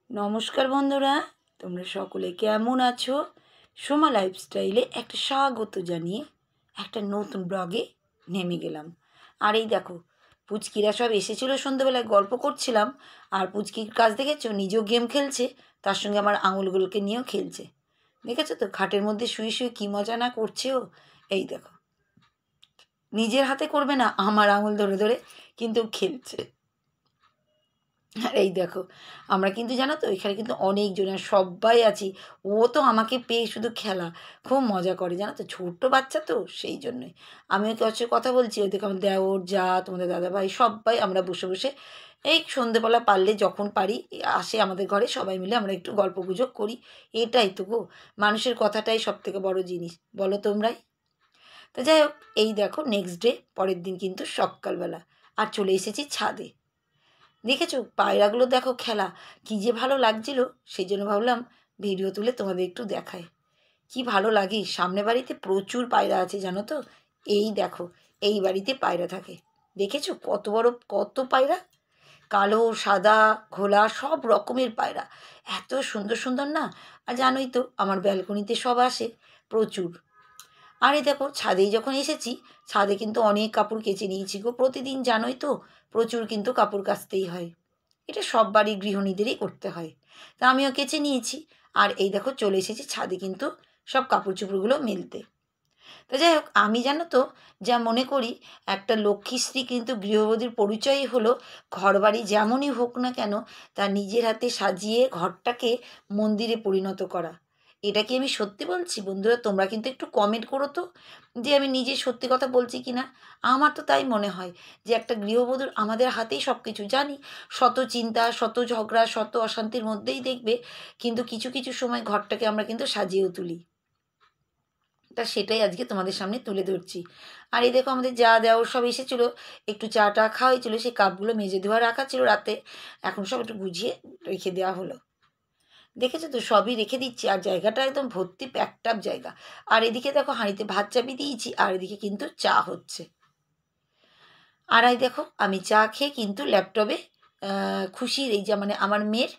নমস্কার বন্ধুরা, তোমরা সকলে কেমন আছো? সোমা লাইফস্টাইলে একটা স্বাগত জানিয়ে একটা নতুন ব্লগে নেমে গেলাম। আর এই দেখো, পুচকিরা সব এসেছিলো, সন্ধ্যেবেলায় গল্প করছিলাম। আর পুচকির কাজ দেখেছো, নিজেও গেম খেলছে, তার সঙ্গে আমার আঙুলগুলোকে নিয়েও খেলছে। দেখেছো তো, খাটের মধ্যে শুয়ে শুয়ে কী মজা না করছেও। এই দেখো, নিজের হাতে করবে না, আমার আঙুল ধরে ধরে কিন্তু খেলছে। আর এই দেখো, আমরা কিন্তু জানো তো এখানে কিন্তু অনেকজন আর সবাই আছি। ও তো আমাকে পেয়ে শুধু খেলা, খুব মজা করে জানো তো, ছোট্ট বাচ্চা তো সেই জন্যই। আমি ওকে হচ্ছে কথা বলছি, ওই দেখো আমার দেওর যা তোমাদের দাদাভাই সবাই আমরা বসে বসে এই সন্ধেবেলা পারলে যখন পারি আসে আমাদের ঘরে, সবাই মিলে আমরা একটু গল্প গুজব করি। এটাই তো গো, মানুষের কথাটাই সব থেকে বড় জিনিস, বলো তোমরাই। তো যাই হোক, এই দেখো নেক্সট ডে, পরের দিন কিন্তু সকালবেলা আর চলে এসেছি ছাদে। দেখেছো পায়রাগুলো, দেখো খেলা, কী যে ভালো লাগছিল, সেই জন্য ভাবলাম ভিডিও তুলে তোমাদের একটু দেখাই। কি ভালো লাগে, সামনে বাড়িতে প্রচুর পায়রা আছে জানো তো। এই দেখো, এই বাড়িতে পায়রা থাকে, দেখেছো কত বড় কত পায়রা, কালো সাদা ঘোলা সব রকমের পায়রা, এত সুন্দর সুন্দর না। আর জানোই তো আমার ব্যালকনিতে সব আসে প্রচুর। আর এই দেখো ছাদেই যখন এসেছি, ছাদে কিন্তু অনেক কাপড় কেচে নিয়েছি গো, প্রতিদিন জানোই তো প্রচুর কিন্তু কাপড় কাচতেই হয়, এটা সব বাড়ির গৃহিণীদেরই করতে হয়। তা আমিও কেচে নিয়েছি। আর এই দেখো চলে এসেছি ছাদে কিন্তু সব কাপড় চোপড়গুলো মেলতে। তো যাই হোক, আমি জানো তো যা মনে করি, একটা লক্ষ্মীশ্রী কিন্তু গৃহবধূর পরিচয়ই হলো ঘরবাড়ি যেমনই হোক না কেন, তা নিজের হাতে সাজিয়ে ঘরটাকে মন্দিরে পরিণত করা। এটা কি আমি সত্যি বলছি বন্ধুরা? তোমরা কিন্তু একটু কমেন্ট করো তো যে আমি নিজে সত্যি কথা বলছি কি না। আমার তো তাই মনে হয় যে একটা গৃহবধূর আমাদের হাতেই সব কিছু, জানি শত চিন্তা শত ঝগড়া শত অশান্তির মধ্যেই দেখবে কিন্তু কিছু কিছু সময় ঘরটাকে আমরা কিন্তু সাজিয়েও তুলি। তা সেটাই আজকে তোমাদের সামনে তুলে ধরছি। আর এই দেখো আমাদের যা দেওর সব এসেছিলো, একটু চা টা খাওয়া হয়েছিলো, সেই কাপগুলো মেজে ধোয়া রাখা ছিল রাতে, এখন সব একটু গুছিয়ে রেখে দেওয়া হলো। দেখেছো তো সবই রেখে দিচ্ছি, আর জায়গাটা একদম ভর্তি প্যাকটাপ জায়গা। আর এদিকে দেখো হাঁড়িতে ভাত চাপিয়ে দিয়েছি, আর এদিকে কিন্তু চা হচ্ছে। আর এই দেখো আমি চা খেয়ে কিন্তু ল্যাপটপে খুশির এই যে মানে আমার মেয়ের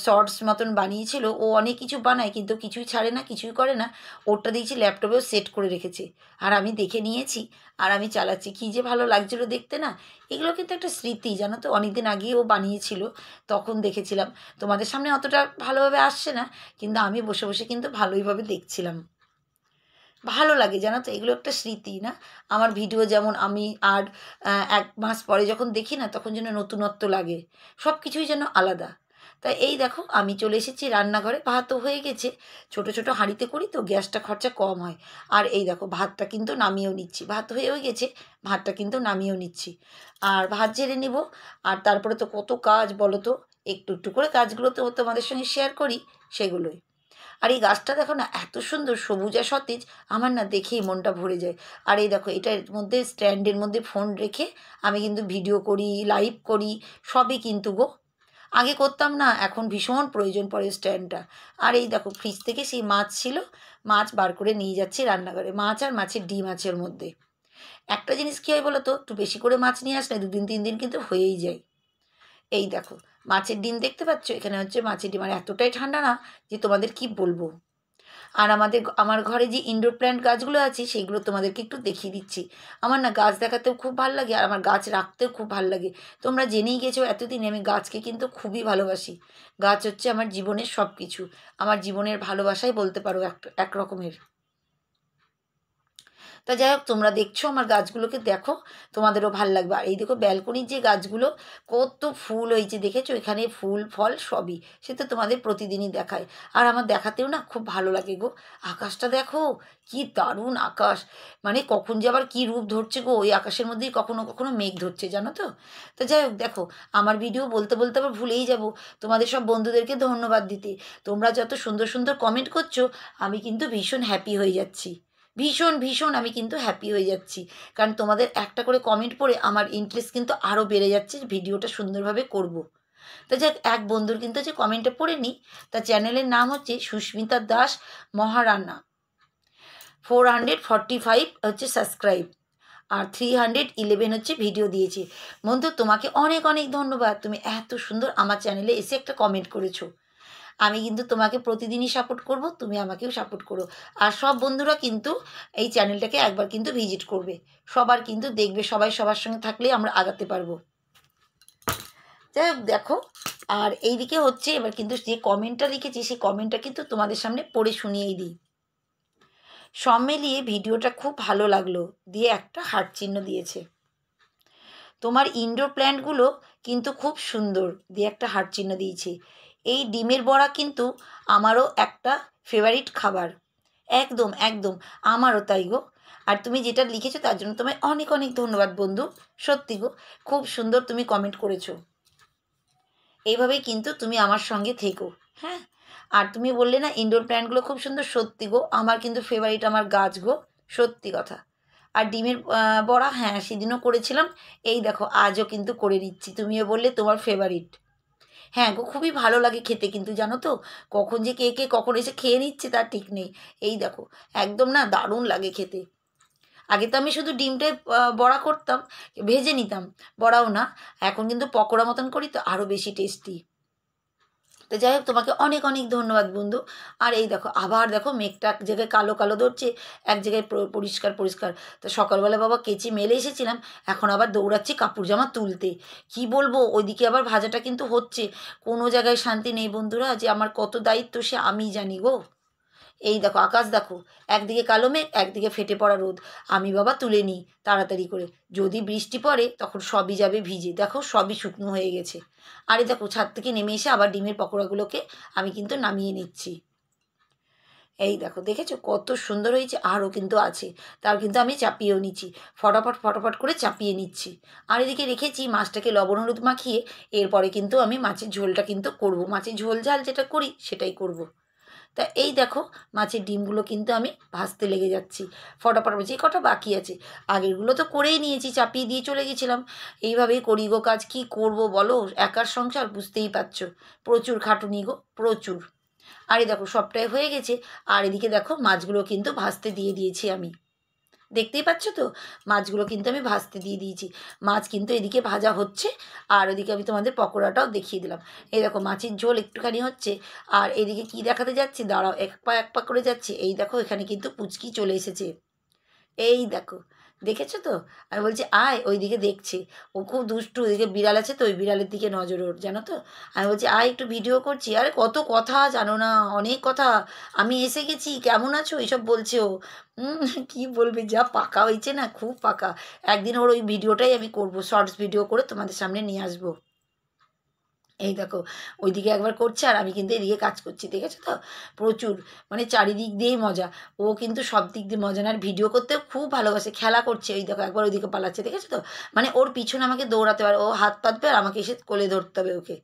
শর্টস মতন বানিয়েছিল, ও অনেক কিছু বানায় কিন্তু কিছুই ছাড়ে না, কিছুই করে না। ওরটা দিয়েছি ল্যাপটপেও সেট করে রেখেছে, আর আমি দেখে নিয়েছি, আর আমি চালাচ্ছি, কী যে ভালো লাগছিলো দেখতে না। এগুলো কিন্তু একটা স্মৃতি জানো তো, অনেকদিন আগেই ও বানিয়েছিল, তখন দেখেছিলাম। তোমাদের সামনে অতটা ভালোভাবে আসছে না, কিন্তু আমি বসে বসে কিন্তু ভালোইভাবে দেখছিলাম। ভালো লাগে জানো তো, এগুলো একটা স্মৃতি না। আমার ভিডিও যেমন আমি আর ১ মাস পরে যখন দেখি না, তখন যেন নতুনত্ব লাগে, সব কিছুই যেন আলাদা। তাই এই দেখো আমি চলে এসেছি রান্নাঘরে, ভাতও হয়ে গেছে। ছোট ছোট হাঁড়িতে করি তো গ্যাসটা খরচা কম হয়। আর এই দেখো ভাতটা কিন্তু নামিয়েও নিচ্ছি, ভাত হয়েও গেছে, ভাতটা কিন্তু নামিয়েও নিচ্ছি। আর ভাত ঝেড়ে নেব। আর তারপরে তো কত কাজ বলো তো, একটু একটু করে কাজগুলো তো তোমাদের সঙ্গে শেয়ার করি, সেগুলোই। আর এই গাছটা দেখো না এত সুন্দর সবুজ আর সতেজ, আমার না দেখেই মনটা ভরে যায়। আর এই দেখো এটার মধ্যে স্ট্যান্ডের মধ্যে ফোন রেখে আমি কিন্তু ভিডিও করি, লাইভ করি, সবই কিন্তু গো। আগে করতাম না, এখন ভীষণ প্রয়োজন পড়ে স্ট্যান্ডটা। আর এই দেখো ফ্রিজ থেকে সেই মাছ ছিল, মাছ বার করে নিয়ে যাচ্ছি রান্নাঘরে, মাছ আর মাছের ডিম আছে ওর মধ্যে। একটা জিনিস কী হয় বলো তো, একটু বেশি করে মাছ নিয়ে আসলে ২ দিন ৩ দিন কিন্তু হয়েই যায়। এই দেখো মাছের ডিম দেখতে পাচ্ছ, এখানে হচ্ছে মাছের ডিম, আর এতটাই ঠান্ডা না যে তোমাদের কি বলবো। আর আমার ঘরে যে ইনডোর প্ল্যান্ট গাছগুলো আছে সেইগুলো তোমাদেরকে একটু দেখিয়ে দিচ্ছি। আমার না গাছ দেখাতেও খুব ভাল লাগে, আর আমার গাছ রাখতেও খুব ভাল লাগে। তোমরা জেনেই গেছো এতদিন আমি গাছকে কিন্তু খুবই ভালোবাসি। গাছ হচ্ছে আমার জীবনের সব কিছু, আমার জীবনের ভালোবাসাই বলতে পারো এক রকমের। তা যাই হোক, তোমরা দেখছো আমার গাছগুলোকে, দেখো তোমাদেরও ভাল লাগবে। আর এই দেখো ব্যালকনির যে গাছগুলো, কত ফুল হয়েছে দেখেছো, এখানে ফুল ফল সবই, সে তো তোমাদের প্রতিদিনই দেখায়। আর আমার দেখাতেও না খুব ভালো লাগে গো। আকাশটা দেখো, কি দারুণ আকাশ, মানে কখন যে আবার কী রূপ ধরছে গো, ওই আকাশের মধ্যেই কখনো কখনো মেঘ ধরছে জানো তো। তো যাই হোক দেখো, আমার ভিডিও বলতে বলতে আবার ভুলেই যাব তোমাদের সব বন্ধুদেরকে ধন্যবাদ দিতে। তোমরা যত সুন্দর সুন্দর কমেন্ট করছো, আমি কিন্তু ভীষণ হ্যাপি হয়ে যাচ্ছি, ভীষণ ভীষণ আমি কিন্তু হ্যাপি হয়ে যাচ্ছি। কারণ তোমাদের একটা করে কমেন্ট পড়ে আমার ইন্টারেস্ট কিন্তু আরও বেড়ে যাচ্ছে ভিডিওটা সুন্দরভাবে করব। তো যাক, এক বন্ধুর কিন্তু যে কমেন্টটা পড়ে নিই, তার চ্যানেলের নাম হচ্ছে সুস্মিতা দাস মহারানা, 445 হচ্ছে সাবস্ক্রাইব। আর 311 হচ্ছে ভিডিও দিয়েছি। বন্ধু তোমাকে অনেক অনেক ধন্যবাদ, তুমি এত সুন্দর আমার চ্যানেলে এসে একটা কমেন্ট করেছো। আমি কিন্তু তোমাকে প্রতিদিনই সাপোর্ট করব, তুমি আমাকেও সাপোর্ট করো। আর সব বন্ধুরা কিন্তু এই চ্যানেলটাকে একবার কিন্তু ভিজিট করবে, সবার কিন্তু দেখবে, সবাই সবার সঙ্গে থাকলেই আমরা আগাতে পারবো। যাই হোক দেখো, আর এইদিকে হচ্ছে এবার কিন্তু যে কমেন্টটা লিখেছি সেই কমেন্টটা কিন্তু তোমাদের সামনে পড়ে শুনিয়েই দিই। সব মিলিয়ে ভিডিওটা খুব ভালো লাগলো দিয়ে একটা হার্ট চিহ্ন দিয়েছে। তোমার ইনডোর প্ল্যান্টগুলো কিন্তু খুব সুন্দর দিয়ে একটা হার্ট চিহ্ন দিয়েছে। এই ডিমের বড়া কিন্তু আমারও একটা ফেভারিট খাবার। একদম একদম, আমারও তাই গো। আর তুমি যেটা লিখেছো তার জন্য তোমায় অনেক অনেক ধন্যবাদ বন্ধু। সত্যি গো, খুব সুন্দর তুমি কমেন্ট করেছো। এইভাবেই কিন্তু তুমি আমার সঙ্গে থেকো। হ্যাঁ, আর তুমি বললে না ইনডোর প্ল্যান্টগুলো খুব সুন্দর, সত্যি গো আমার কিন্তু ফেভারিট আমার গাছ গো, সত্যি কথা। আর ডিমের বড়া হ্যাঁ সেদিনও করেছিলাম, এই দেখো আজও কিন্তু করে নিচ্ছি, তুমিও বললে তোমার ফেভারিট। হ্যাঁ গো, খুবই ভালো লাগে খেতে কিন্তু জানো তো, কখন যে কে কে কখন এসে খেয়ে নিচ্ছে তার ঠিক নেই। এই দেখো একদম না দারুণ লাগে খেতে। আগে তো আমি শুধু ডিমটাই বড়া করতাম, ভেজে নিতাম, বড়াও না, এখন কিন্তু পকোড়া মতন করি তো আরও বেশি টেস্টি। তো যাই হোক তোমাকে অনেক অনেক ধন্যবাদ বন্ধু। আর এই দেখো আবার দেখো মেঘটা এক জায়গায় কালো কালো ধরছে, এক জায়গায় পরিষ্কার পরিষ্কার। তো সকালবেলা বাবা কেচি মেলে এসেছিলাম, এখন আবার দৌড়াচ্ছি কাপড় জামা তুলতে। কি বলবো, ওইদিকে আবার ভাজাটা কিন্তু হচ্ছে, কোনো জায়গায় শান্তি নেই বন্ধুরা, যে আমার কত দায়িত্ব সে আমি জানি গো। এই দেখো আকাশ দেখো, একদিকে কালো মেঘ একদিকে ফেটে পড়া রোদ। আমি বাবা তুলে নিই তাড়াতাড়ি করে, যদি বৃষ্টি পড়ে তখন সবই যাবে ভিজে। দেখো সবই শুকনো হয়ে গেছে। আরে দেখো ছাদ থেকে নেমে এসে আবার ডিমের পকোড়াগুলোকে আমি কিন্তু নামিয়ে নিচ্ছি। এই দেখো দেখেছো কত সুন্দর হয়েছে, আরও কিন্তু আছে, তার কিন্তু আমি চাপিয়েও নিচ্ছি, ফটাফট ফটাফট করে চাপিয়ে নিচ্ছি। আর এদিকে রেখেছি মাছটাকে লবণ হলুদ মাখিয়ে, এরপরে কিন্তু আমি মাছের ঝোলটা কিন্তু করব, মাছের ঝোল ঝাল যেটা করি সেটাই করব। তা এই দেখো মাছের ডিমগুলো কিন্তু আমি ভাজতে লেগে যাচ্ছি ফটাফট, যে কটা বাকি আছে আগেরগুলো তো করেই নিয়েছি, চাপিয়ে দিয়ে চলে গেছিলাম। এইভাবেই করি গো কাজ, কি করব বলো, একার সংসার বুঝতেই পারছো, প্রচুর খাটুনি গো প্রচুর। আর এই দেখো সবটাই হয়ে গেছে। আর এদিকে দেখো মাছগুলো কিন্তু ভাজতে দিয়ে দিয়েছি আমি, দেখতেই পাচ্ছ তো, মাছগুলো কিন্তু আমি ভাজতে দিয়ে দিয়েছি। মাছ কিন্তু এদিকে ভাজা হচ্ছে, আর ওদিকে আমি তোমাদের পকোড়াটাও দেখিয়ে দিলাম। এই দেখো মাছের ঝোল একটুখানি হচ্ছে, আর এদিকে কি দেখাতে যাচ্ছি দাঁড়াও, এক পা করে যাচ্ছি। এই দেখো এখানে কিন্তু পুচকি চলে এসেছে, এই দেখো দেখেছো তো। আমি বলছি আয়, ওইদিকে দেখছে, ও খুব দুষ্টু, ওইদিকে বিড়াল আছে তো ওই বিড়ালের দিকে নজর ওর, জানো তো। আমি বলছি আয় একটু ভিডিও করছি, আরে কত কথা জানো না, অনেক কথা, আমি এসে গেছি কেমন আছো এইসব বলছে ও। কি বলবে, যা পাকা হয়েছে না, খুব পাকা। একদিন ওর ওই ভিডিওটাই আমি করবো, শর্টস ভিডিও করে তোমাদের সামনে নিয়ে আসবো। এই দেখো ওইদিকে একবার করছে আর আমি কিন্তু এদিকে কাজ করছি, দেখেছো তো, প্রচুর, মানে চারিদিক দিয়েই মজা। ও কিন্তু সব দিক দিয়ে মজা না, আর ভিডিও করতেও খুব ভালোবাসে, খেলা করছে ওই দেখো একবার ওইদিকে পালাচ্ছে, দেখেছো তো, মানে ওর পিছনে আমাকে দৌড়াতে পারে, ও হাত পাতবে আর আমাকে এসে কোলে ধরতে হবে ওকে।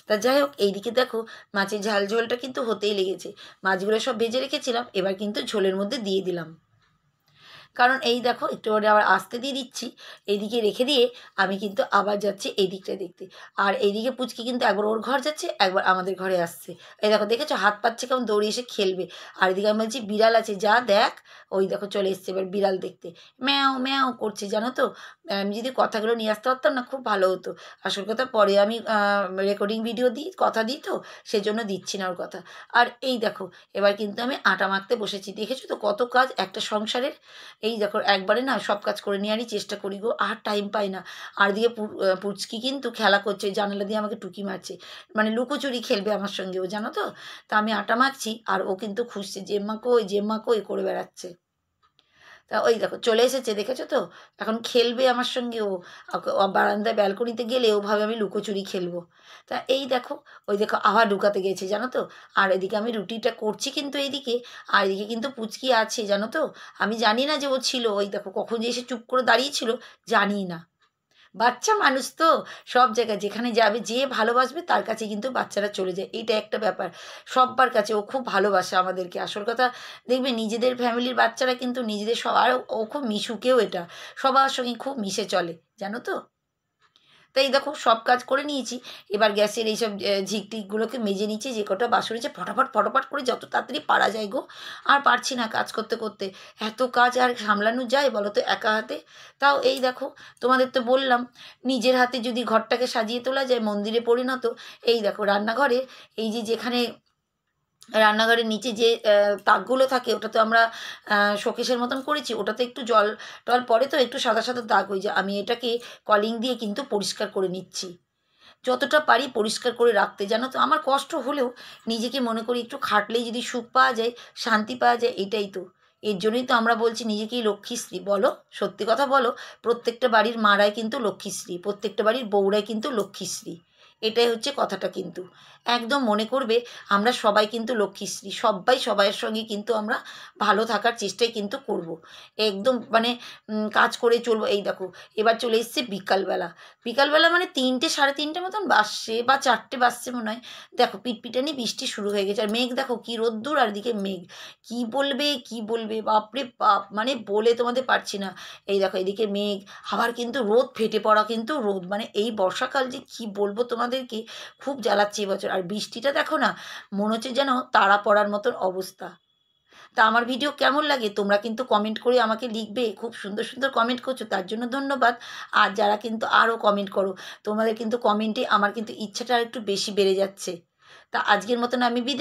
তা যাই হোক এইদিকে দেখো মাছের ঝাল ঝোলটা কিন্তু হতেই লেগেছে, মাছগুলো সব ভেজে রেখেছিলাম, এবার কিন্তু ঝোলের মধ্যে দিয়ে দিলাম। কারণ এই দেখো একটু পরে আবার আসতে দিয়ে দিচ্ছি, এইদিকে রেখে দিয়ে আমি কিন্তু আবার যাচ্ছি এই দিকটা দেখতে। আর এইদিকে পুচকি কিন্তু একবার ওর ঘর যাচ্ছে একবার আমাদের ঘরে আসছে। এই দেখো দেখেছো হাত পাচ্ছে কেমন, দৌড়ে এসে খেলবে। আর এদিকে আমি বলছি বিড়াল আছে যা দেখ, ওই দেখো চলে এসছে এবার বিড়াল দেখতে, ম্যাও ম্যাও করছে জানো তো। আমি যদি কথাগুলো নিয়ে আসতে পারতাম না খুব ভালো হতো। আসল কথা পরে আমি রেকর্ডিং ভিডিও দিই, কথা দিই তো, সেজন্য দিচ্ছি না ওর কথা। আর এই দেখো এবার কিন্তু আমি আটা মাখতে বসেছি, দেখেছো তো কত কাজ একটা সংসারের। এই দেখো একবারে না সব কাজ করে নেওয়ারই চেষ্টা করি গো, আর টাইম পাই না। আর দিকে পুচকি কিন্তু খেলা করছে, ওই জানালা দিয়ে আমাকে টুকি মারছে, মানে লুকোচুরি খেলবে আমার সঙ্গে ও, জানো তো। তা আমি আটা মাখছি আর ও কিন্তু খুঁজছে জেম্মা কই করে বেড়াচ্ছে। তা ওই দেখো চলে এসেছে, দেখেছো তো, এখন খেলবে আমার সঙ্গে ও। বারান্দায় ব্যালকনিতে গেলে ওভাবে আমি লুকোচুরি খেলবো। তা এই দেখো ওই দেখো আবার ঢুকাতে গেছে জানো তো। আর এদিকে আমি রুটিটা করছি কিন্তু এইদিকে, আর এদিকে কিন্তু পুচকি আছে জানো তো। আমি জানি না যে ও ছিল, ওই দেখো কখন যে এসে চুপ করে দাঁড়িয়েছিল, জানি না। বাচ্চা মানুষ তো, সব জায়গায় যেখানে যাবে যে ভালোবাসবে তার কাছে কিন্তু বাচ্চারা চলে যায়, এইটা একটা ব্যাপার। সব্বার কাছে ও খুব ভালোবাসে আমাদেরকে, আসল কথা। দেখবে নিজেদের ফ্যামিলির বাচ্চারা কিন্তু নিজেদের সব, আর ও খুব মিশুকেও, এটা সবার সঙ্গে খুব মিশে চলে জানো তো। তাই দেখো সব কাজ করে নিয়েছি। এবার গ্যাসের এইসব ঝিকটিকগুলোকে মেজে নিচ্ছি, যে কটা বাসন হয়েছে ফটাফট ফটাফট করে যত তাড়াতাড়ি পারা যায় গো। আর পারছি না কাজ করতে করতে, এত কাজ আর সামলানো যায় বলো তো একা হাতে? তাও এই দেখো, তোমাদের তো বললাম নিজের হাতে যদি ঘরটাকে সাজিয়ে তোলা যায় মন্দিরে পরিণত। এই দেখো রান্নাঘরে এই যে যেখানে রান্নাঘরের নিচে যে তাকগুলো থাকে, ওটা তো আমরা শোকেসের মতন করেছি, ওটাতে একটু জল টল পড়ে তো একটু সাদা সাদা দাগ হয়ে যায়। আমি এটাকে কলিং দিয়ে কিন্তু পরিষ্কার করে নিচ্ছি, যতটা পারি পরিষ্কার করে রাখতে। জানো তো আমার কষ্ট হলেও নিজেকে মনে করি একটু খাটলেই যদি সুখ পাওয়া যায়, শান্তি পাওয়া যায়, এটাই তো। এর জন্যই তো আমরা বলছি নিজেকেই লক্ষ্মীশ্রী। বলো, সত্যি কথা বলো, প্রত্যেকটা বাড়ির মারাই কিন্তু লক্ষ্মীশ্রী, প্রত্যেকটা বাড়ির বউরাই কিন্তু লক্ষ্মীশ্রী। এটাই হচ্ছে কথাটা কিন্তু। একদম মনে করবে আমরা সবাই কিন্তু লক্ষ্মীশ্রী, সবাই সবাইয়ের সঙ্গে কিন্তু আমরা ভালো থাকার চেষ্টাই কিন্তু করব। একদম মানে কাজ করে চলবো। এই দেখো এবার চলে এসছে বিকালবেলা। বিকালবেলা মানে 3টে সাড়ে 3টে মতন বাজছে বা 4টে বাজছে মনে হয়। দেখো পিটপিটানি বৃষ্টি শুরু হয়ে গেছে, আর মেঘ দেখো কি রোদ্দুর, আর এদিকে মেঘ। কি বলবে কি বলবে, বাপরে বাপ, মানে বলে তোমাদের পারছি না। এই দেখো এদিকে মেঘ, আবার কিন্তু রোদ, ফেটে পড়া কিন্তু রোদ। মানে এই বর্ষাকাল যে কি বলবো তোমাদেরকে, খুব জ্বালাচ্ছে এবছর। আর বৃষ্টিটা দেখো না, মনে হচ্ছে যেন তারা পড়ার মতন অবস্থা। তা আমার ভিডিও কেমন লাগে তোমরা কিন্তু কমেন্ট করে আমাকে লিখবে। খুব সুন্দর সুন্দর কমেন্ট করছো, তার জন্য ধন্যবাদ। আর যারা কিন্তু আরও কমেন্ট করো, তোমাদের কিন্তু কমেন্টে আমার কিন্তু ইচ্ছাটা আর একটু বেশি বেড়ে যাচ্ছে। তা আজকের মতন আমি বিদায়।